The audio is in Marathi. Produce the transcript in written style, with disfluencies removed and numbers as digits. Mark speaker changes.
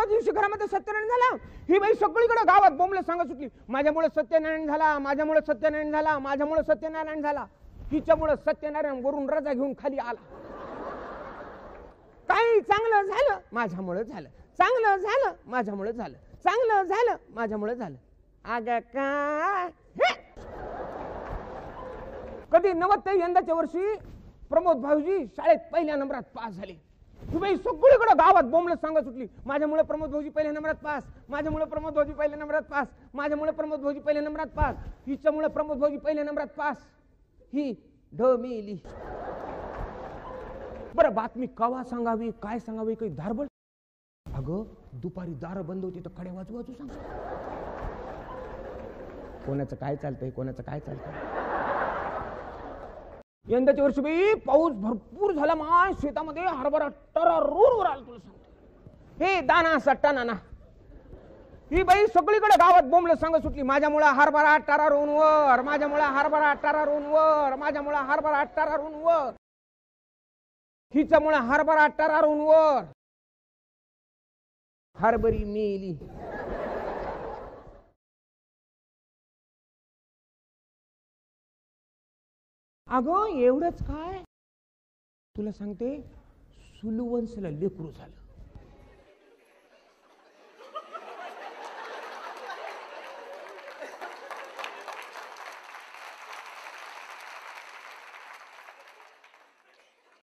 Speaker 1: दिवशी घरामध्ये सत्यनारायण झाला. ही बाई सगळीकडे गावात बोंबलं सांगत सुटली, माझ्यामुळे सत्यनारायण झाला, माझ्यामुळे सत्यनारायण झाला, माझ्यामुळे सत्यनारायण झाला. तिच्यामुळे सत्यनारायण वरून रजा घेऊन खाली आला. काही चांगलं झालं माझ्यामुळे झालं, चांगलं झालं माझ्यामुळे झालं, चांगलं झालं माझ्यामुळे झालं. अग काय कधी नव्हतं. यंदाच्या वर्षी प्रमोद भाऊजी शाळेत पहिल्या नंबरात पास झाले. तुम्ही सगळीकडे गावात बोंबलं सांगत सुटली, माझ्यामुळे प्रमोद भाऊजी पहिल्या नंबरात पास, माझ्यामुळे प्रमोद भाऊजी पहिल्या नंबरात पास, माझ्यामुळे प्रमोद भाऊजी पहिल्या नंबरात पास, हिच्यामुळे प्रमोद भाऊजी पहिल्या नंबरात पास. ही ढमेली. बरं बातमी कवा सांगावी, काय सांगावी, काही धारबळ. अगं दुपारी दार बंद होती तर कडे वाजू वाजू सांग. कोणाचं काय चालतंय, कोणाचं काय चालतंय. यंदाच्या वर्षी बाई पाऊस भरपूर झाला. माय शेतामध्ये हरभरा टरारूर आला. तुला सांगतो हे दाना सट्टा नाना. ही बाई सगळीकडे गावात बोंबलं सांगत सुटली, माझ्यामुळे हरभरा टरारून वर, माझ्यामुळे हरभरा टरारून वर, माझ्यामुळे हरभरा टरारून वर, हिच्यामुळे हरभरा टरारून वर. हरभरी मेली. अगं एवढंच काय, तुला सांगते सुलवंशला लेकरू झालं.